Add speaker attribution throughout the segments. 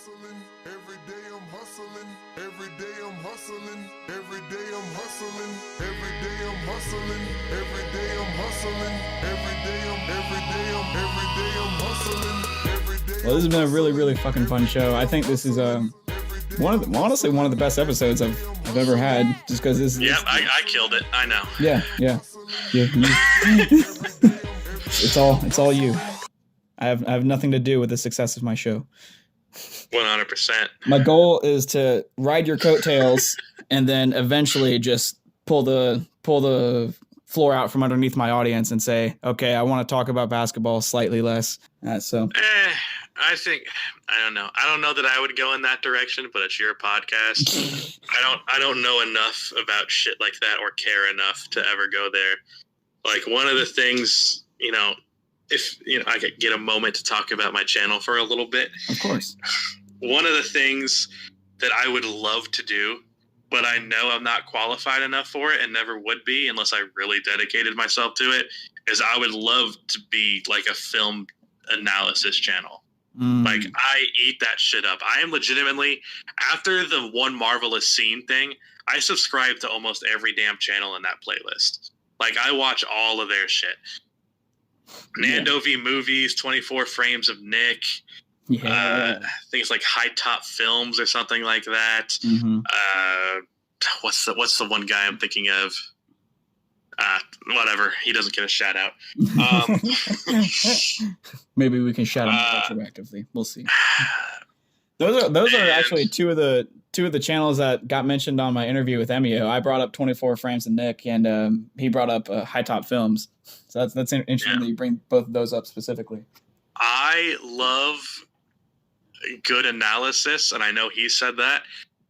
Speaker 1: hustling, every day I'm hustling, every day I'm hustling, every day I'm hustling, every day I'm hustling, every day I'm hustling, every day I'm hustling, every day.
Speaker 2: Well, this has been a really fucking fun show. I think this is honestly one of the best episodes I've ever had, just because this.
Speaker 3: Yeah, I killed it. I know.
Speaker 2: Yeah. It's all you. I have nothing to do with the success of my show.
Speaker 3: 100%.
Speaker 2: My goal is to ride your coattails and then eventually just pull the floor out from underneath my audience and say, okay, I want to talk about basketball slightly less.
Speaker 3: I don't know that I would go in that direction, but it's your podcast. I don't know enough about shit like that or care enough to ever go there. Like, one of the things, if I could get a moment to talk about my channel for a little bit.
Speaker 2: Of course.
Speaker 3: One of the things that I would love to do, but I know I'm not qualified enough for it and never would be unless I really dedicated myself to it, is I would love to be like a film analysis channel. Like, I eat that shit up. I am legitimately, after the One Marvelous Scene thing, I subscribe to almost every damn channel in that playlist. Like, I watch all of their shit. Nando v Movies, 24 Frames of Nick, things like High Top Films or something like that. What's the one guy I'm thinking of? Whatever, he doesn't get a shout out.
Speaker 2: Maybe we can shout him out retroactively. We'll see. Those are actually two of the channels that got mentioned on my interview with Emio. I brought up 24 Frames of Nick, and he brought up High Top Films. So that's interesting that you bring both of those up specifically.
Speaker 3: I love good analysis, and I know he said that.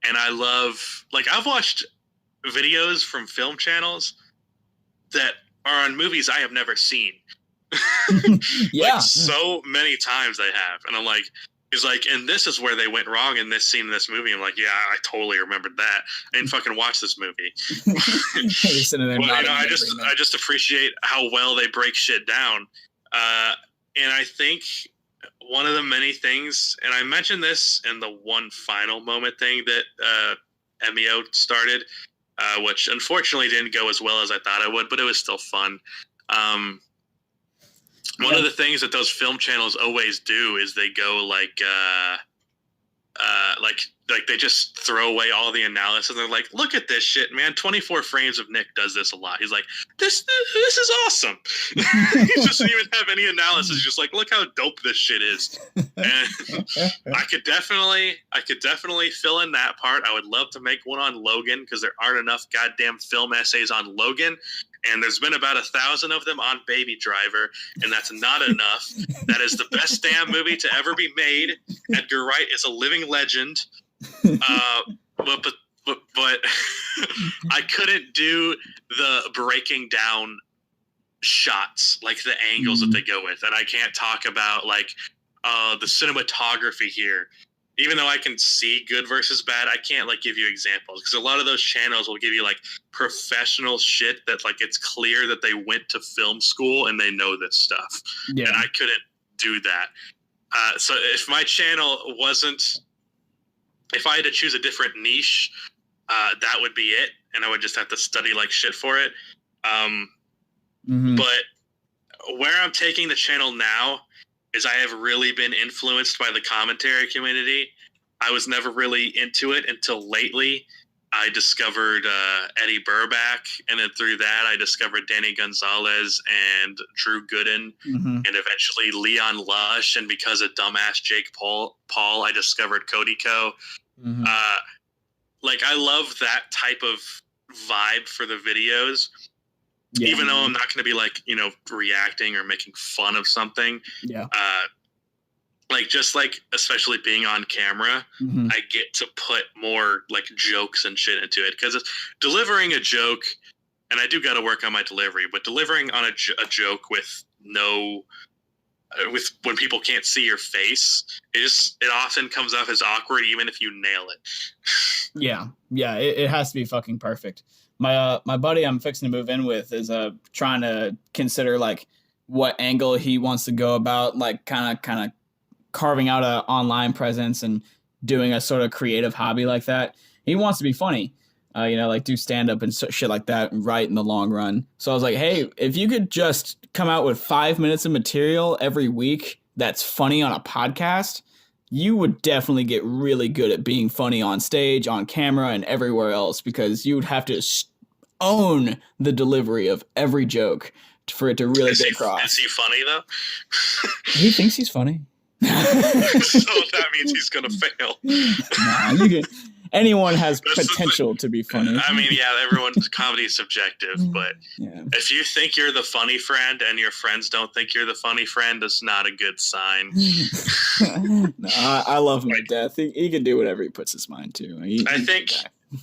Speaker 3: And I love, like, I've watched videos from film channels that are on movies I have never seen.
Speaker 2: Yeah.
Speaker 3: Like, so many times they have. And I'm like, he's like, and this is where they went wrong in this scene in this movie. I'm like, yeah, I totally remembered that. I didn't fucking watch this movie. I just appreciate how well they break shit down. And I think one of the many things, and I mentioned this in the one final moment thing that Emio started, which unfortunately didn't go as well as I thought it would, but it was still fun. One of the things that those film channels always do is they go like they just throw away all the analysis. They're like, look at this shit, man. 24 Frames of Nick does this a lot. He's like, this is awesome. He doesn't even have any analysis. He's just like, look how dope this shit is. And I could definitely fill in that part. I would love to make one on Logan, because there aren't enough goddamn film essays on Logan. And there's been about 1,000 of them on Baby Driver, and that's not enough. That is the best damn movie to ever be made. Edgar Wright is a living legend. But I couldn't do the breaking down shots, like the angles that they go with. And I can't talk about, like, the cinematography here. Even though I can see good versus bad, I can't, like, give you examples, because a lot of those channels will give you, like, professional shit that, like, it's clear that they went to film school and they know this stuff. Yeah. And I couldn't do that. So if my channel wasn't, if I had to choose a different niche, that would be it, and I would just have to study like shit for it. But where I'm taking the channel now is I have really been influenced by the commentary community. I was never really into it until lately. I discovered Eddie Burback, and then through that I discovered Danny Gonzalez and Drew Gooden, and eventually Leon Lush, and because of dumbass Jake Paul, I discovered Cody Co. Like, I love that type of vibe for the videos. Yeah. Even though I'm not going to be, like, reacting or making fun of something. Yeah. Like, just, like, especially being on camera, I get to put more, like, jokes and shit into it. Because delivering a joke, and I do got to work on my delivery, but delivering on a joke with when people can't see your face, it often comes off as awkward, even if you nail it.
Speaker 2: Yeah, it has to be fucking perfect. My buddy I'm fixing to move in with is trying to consider, like, what angle he wants to go about, like, kind of carving out a online presence and doing a sort of creative hobby like that. He wants to be funny, like do stand up and shit like that, and write in the long run. So I was like, hey, if you could just come out with 5 minutes of material every week that's funny on a podcast, you would definitely get really good at being funny on stage, on camera, and everywhere else, because you would have to own the delivery of every joke for it to really get across.
Speaker 3: Is he funny, though?
Speaker 2: He thinks he's funny.
Speaker 3: So that means he's going to fail.
Speaker 2: Nah, anyone has potential to be funny.
Speaker 3: I mean, yeah, everyone's comedy is subjective, but if you think you're the funny friend and your friends don't think you're the funny friend, that's not a good sign.
Speaker 2: No, I love him to death. He can do whatever he puts his mind to.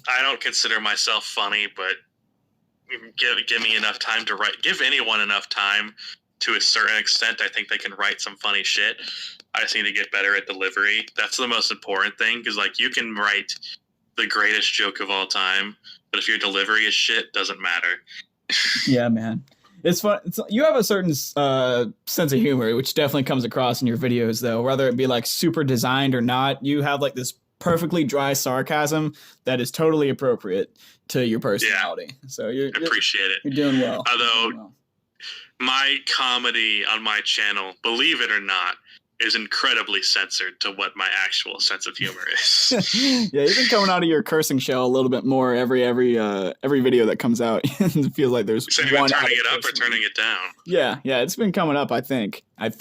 Speaker 3: I don't consider myself funny, but give me enough time to write. Give anyone enough time to a certain extent. I think they can write some funny shit. I just need to get better at delivery. That's the most important thing, because like you can write the greatest joke of all time, but if your delivery is shit, doesn't matter.
Speaker 2: Yeah, man. It's fun. You have a certain sense of humor, which definitely comes across in your videos, though. Whether it be like super designed or not, you have like this perfectly dry sarcasm that is totally appropriate to your personality. Yeah. So I
Speaker 3: appreciate it.
Speaker 2: You're doing well.
Speaker 3: Although my comedy on my channel, believe it or not, is incredibly censored to what my actual sense of humor is.
Speaker 2: Yeah, you've been coming out of your cursing shell a little bit more every video that comes out. It feels like there's one
Speaker 3: turning it up or turning it down.
Speaker 2: Yeah, it's been coming up. I think. I've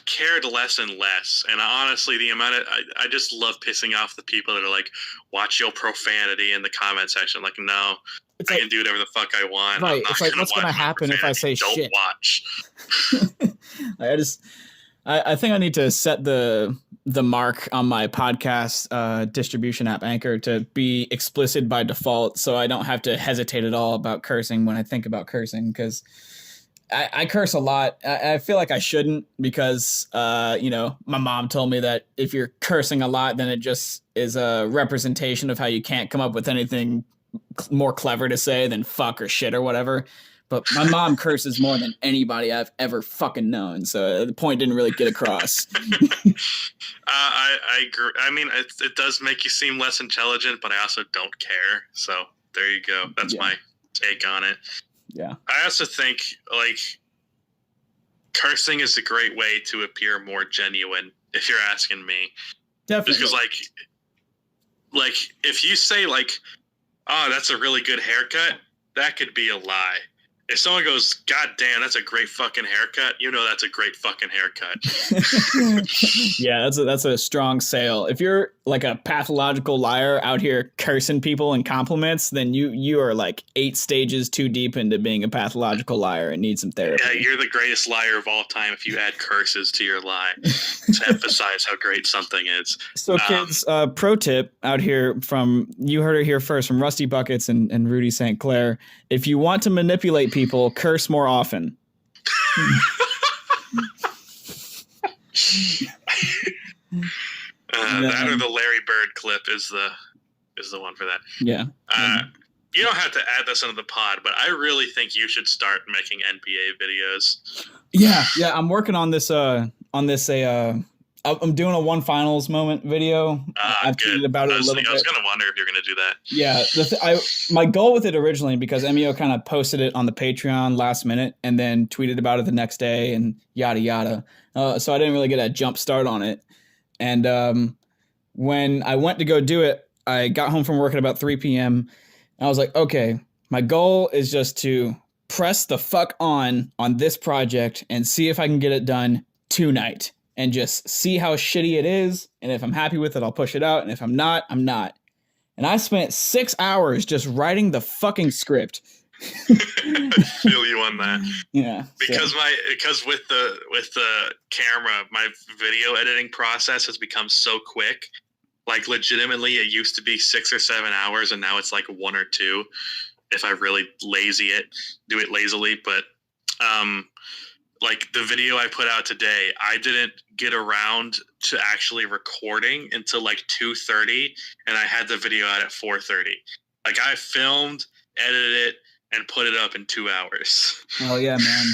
Speaker 3: cared less and less, and honestly, I just love pissing off the people that are like, "Watch your profanity" in the comment section. Like, no, I can do whatever the fuck I want.
Speaker 2: Right. It's like, what's going to happen if I say
Speaker 3: don't
Speaker 2: shit?
Speaker 3: Watch.
Speaker 2: I think I need to set the mark on my podcast distribution app Anchor to be explicit by default, so I don't have to hesitate at all about cursing when I think about cursing, because I curse a lot. I feel like I shouldn't, because my mom told me that if you're cursing a lot, then it just is a representation of how you can't come up with anything more clever to say than fuck or shit or whatever. But my mom curses more than anybody I've ever fucking known, so the point didn't really get across.
Speaker 3: I agree. I mean, it does make you seem less intelligent, but I also don't care. So there you go. That's my take on it.
Speaker 2: Yeah. I
Speaker 3: also think, like, cursing is a great way to appear more genuine, if you're asking me.
Speaker 2: Definitely.
Speaker 3: Because, like if you say, like, oh, that's a really good haircut, that could be a lie. If someone goes, God damn, that's a great fucking haircut, that's a great fucking haircut.
Speaker 2: Yeah, that's a strong sale. If you're like a pathological liar out here cursing people in compliments, then you are like 8 stages too deep into being a pathological liar and need some therapy.
Speaker 3: Yeah, you're the greatest liar of all time if you add curses to your lie to emphasize how great something is.
Speaker 2: So kids, pro tip out here you heard it here first from Rusty Buckets and Rudy St. Clair. If you want to manipulate people, curse more often.
Speaker 3: That or the Larry Bird clip is the one for that.
Speaker 2: Yeah.
Speaker 3: You don't have to add this into the pod, but I really think you should start making NBA videos.
Speaker 2: Yeah. I'm working on this. I'm doing a one finals moment video. I've tweeted about it a little bit.
Speaker 3: I was going to wonder if you're going to do that.
Speaker 2: Yeah. My goal with it originally, because MEO kind of posted it on the Patreon last minute and then tweeted about it the next day and yada, yada. So I didn't really get a jump start on it. And when I went to go do it, I got home from work at about 3 p.m. I was like, okay, my goal is just to press the fuck on this project and see if I can get it done tonight. And just see how shitty it is. And if I'm happy with it, I'll push it out. And if I'm not, I'm not. And I spent 6 hours just writing the fucking script.
Speaker 3: Feel you on that.
Speaker 2: Yeah.
Speaker 3: Because with the camera, my video editing process has become so quick. Like, legitimately, it used to be 6 or 7 hours, and now it's like 1 or 2. If I really do it lazily. But like the video I put out today, I didn't get around to actually recording until like 2:30, and I had the video out at 4:30. Like, I filmed, edited it, and put it up in 2 hours.
Speaker 2: Oh yeah, man.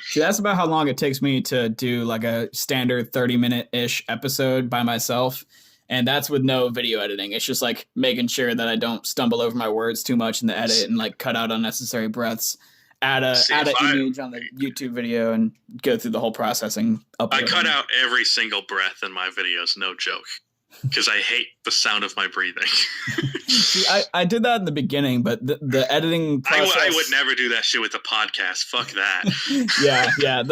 Speaker 2: See, that's about how long it takes me to do like a standard 30-minute-ish episode by myself. And that's with no video editing. It's just like making sure that I don't stumble over my words too much in the edit and like cut out unnecessary breaths. Add an image on the YouTube video and go through the whole processing.
Speaker 3: I cut out every single breath in my videos, no joke. Because I hate the sound of my breathing.
Speaker 2: See, I did that in the beginning, but the editing process...
Speaker 3: I would never do that shit with a podcast. Fuck that.
Speaker 2: yeah.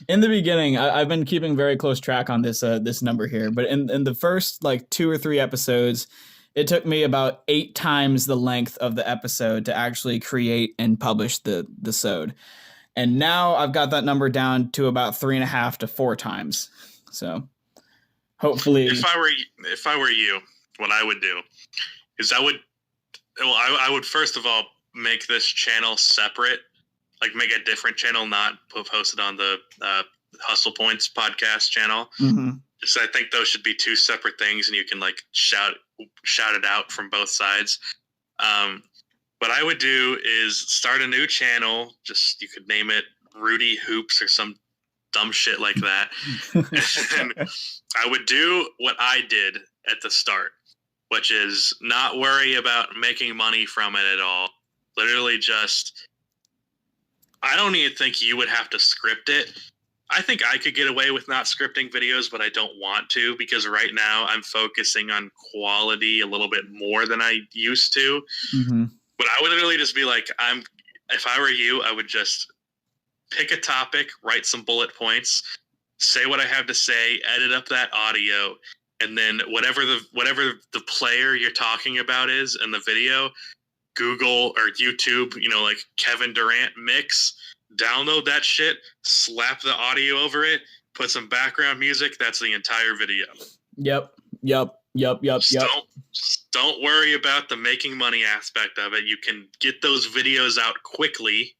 Speaker 2: In the beginning, I've been keeping very close track on this number here, but in the first like 2 or 3 episodes, it took me about 8 times the length of the episode to actually create and publish the sode. And now I've got that number down to about 3.5 to 4 times. So... hopefully,
Speaker 3: if I were you, what I would do is I would first of all make this channel separate, like make a different channel, not post it on the Hustle Points podcast channel.
Speaker 2: Mm-hmm.
Speaker 3: Just I think those should be 2 separate things, and you can like shout it out from both sides. What I would do is start a new channel. Just you could name it Rudy Hoops or some dumb shit like that. And I would do what I did at the start, which is not worry about making money from it at all. Literally just, I don't even think you would have to script it. I think I could get away with not scripting videos, but I don't want to, because right now I'm focusing on quality a little bit more than I used to.
Speaker 2: Mm-hmm.
Speaker 3: But I would literally just be like, if I were you, I would just pick a topic, write some bullet points, say what I have to say, edit up that audio, and then whatever the player you're talking about is in the video, Google or YouTube, like Kevin Durant mix, download that shit, slap the audio over it, put some background music. That's the entire video.
Speaker 2: Yep.
Speaker 3: Just don't worry about the making money aspect of it. You can get those videos out quickly.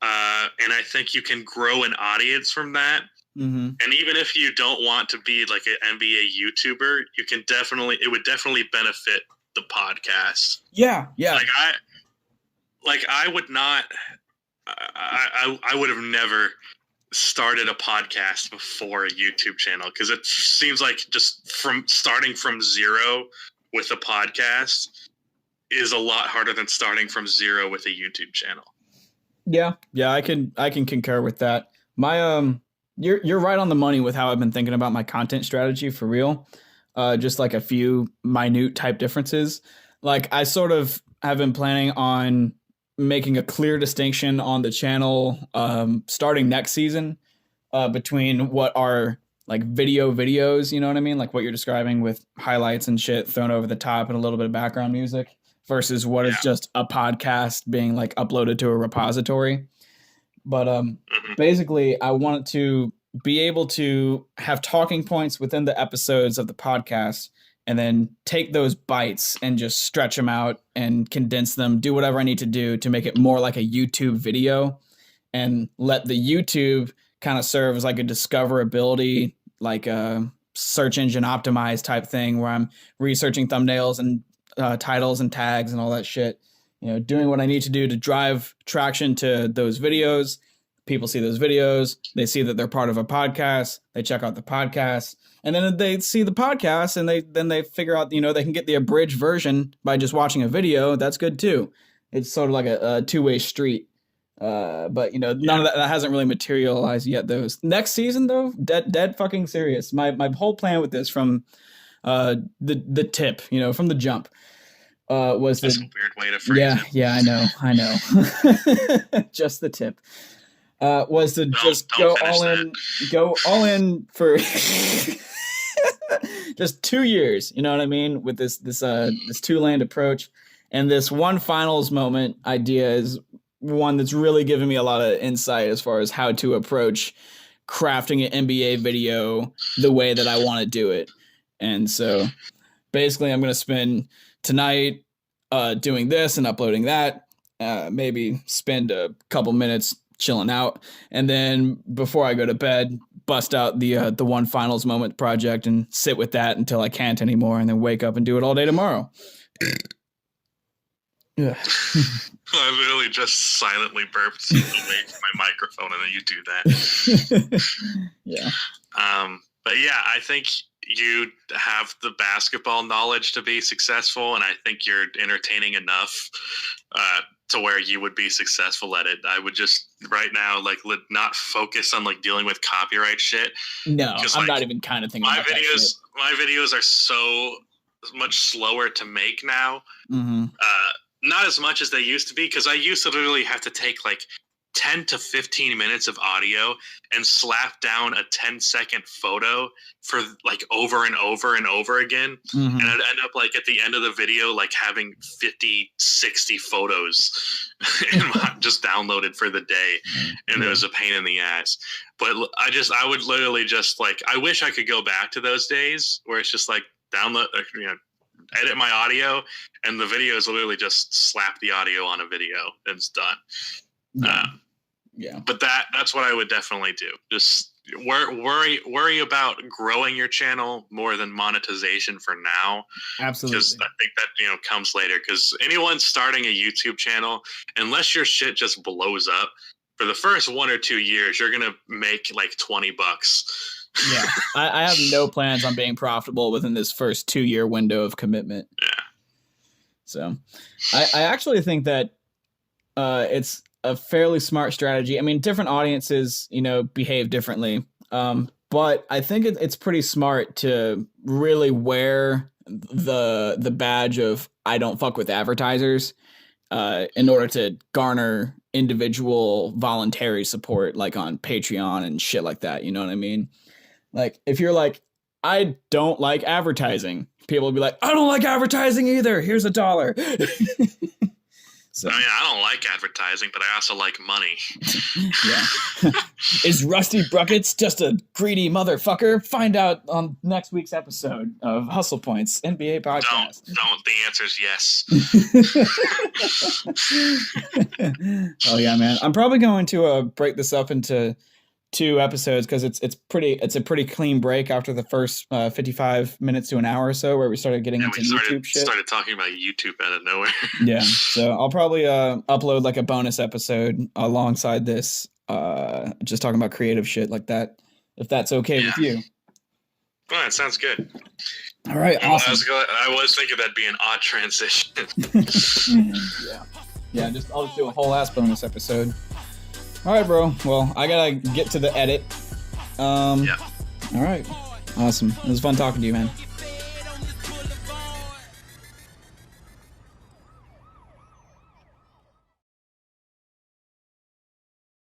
Speaker 3: And I think you can grow an audience from that.
Speaker 2: Mm-hmm.
Speaker 3: And even if you don't want to be like an NBA YouTuber, it would definitely benefit the podcast.
Speaker 2: Yeah.
Speaker 3: I would not, I would have never started a podcast before a YouTube channel, because it seems like just from starting from zero with a podcast is a lot harder than starting from zero with a YouTube channel.
Speaker 2: Yeah, I can concur with that. My you're right on the money with how I've been thinking about my content strategy for real. Just like a few minute type differences. Like I sort of have been planning on making a clear distinction on the channel starting next season between what are like videos, you know what I mean? Like what you're describing with highlights and shit thrown over the top and a little bit of background music, versus what is just a podcast being like uploaded to a repository. But basically, I wanted to be able to have talking points within the episodes of the podcast, and then take those bites and just stretch them out and condense them, do whatever I need to do to make it more like a YouTube video, and let the YouTube kind of serve as like a discoverability, like a search engine optimized type thing where I'm researching thumbnails and titles and tags and all that shit, doing what I need to do to drive traction to those videos. People see those videos, they see that they're part of a podcast, they check out the podcast, and then they see the podcast and they figure out, they can get the abridged version by just watching a video. That's good too. It's sort of like a two-way street. But none of that hasn't really materialized yet. Those next season though, dead fucking serious. My whole plan with this from the tip, from the jump, was
Speaker 3: that's a weird way to phrase it.
Speaker 2: Yeah, I know. Just the tip. Was to just go all in for just 2 years. You know what I mean? With this 2-land approach, and this one finals moment idea is one that's really given me a lot of insight as far as how to approach crafting an NBA video the way that I want to do it. And so basically I'm going to spend tonight doing this and uploading that, maybe spend a couple minutes chilling out, and then before I go to bed, bust out the one finals moment project and sit with that until I can't anymore, and then wake up and do it all day tomorrow. Yeah.
Speaker 3: I literally just silently burped away from my microphone, and then you do that.
Speaker 2: Yeah.
Speaker 3: But yeah, I think you have the basketball knowledge to be successful, and I think you're entertaining enough to where you would be successful at it. I would just right now not focus on dealing with copyright shit.
Speaker 2: No, I'm not even kind of thinking
Speaker 3: my
Speaker 2: about that shit.
Speaker 3: My videos are so much slower to make now.
Speaker 2: Mm-hmm.
Speaker 3: Not as much as they used to be, because I used to literally have to take 10 to 15 minutes of audio and slap down a 10-second photo for over and over and over again.
Speaker 2: Mm-hmm.
Speaker 3: And I'd end up at the end of the video having 50, 60 photos just downloaded for the day, and it was a pain in the ass. But I would literally just I wish I could go back to those days where it's just download, edit my audio, and the video is literally just slap the audio on a video and it's done.
Speaker 2: Yeah.
Speaker 3: But that's what I would definitely do. Just worry about growing your channel more than monetization for now.
Speaker 2: Absolutely.
Speaker 3: Because I think that comes later. Because anyone starting a YouTube channel, unless your shit just blows up, for the first 1 or 2 years, you're gonna make $20.
Speaker 2: Yeah, I have no plans on being profitable within this first 2-year window of commitment.
Speaker 3: Yeah.
Speaker 2: So, I actually think that it's a fairly smart strategy. I mean, different audiences, behave differently. But I think it's pretty smart to really wear the badge of I don't fuck with advertisers in order to garner individual voluntary support, on Patreon and shit like that. You know what I mean? If you're I don't like advertising, people will be like, I don't like advertising either. Here's $1. So,
Speaker 3: I mean, I don't like advertising, but I also like money.
Speaker 2: Yeah. Is Rusty Buckets just a greedy motherfucker? Find out on next week's episode of Hustle Points NBA podcast.
Speaker 3: Don't. The answer is yes.
Speaker 2: Oh yeah, man. I'm probably going to break this up into 2 episodes because it's a pretty clean break after the first 55 minutes to an hour or so where we started getting into YouTube shit.
Speaker 3: Started talking about YouTube out of nowhere.
Speaker 2: Yeah, so I'll probably upload a bonus episode alongside this, just talking about creative shit like that, if that's okay with you.
Speaker 3: Well, that sounds good.
Speaker 2: All right, awesome.
Speaker 3: I was thinking that'd be an odd transition.
Speaker 2: Yeah. I'll just do a whole ass bonus episode. All right, bro. Well, I gotta get to the edit. Yeah. All right. Awesome. It was fun talking to you, man.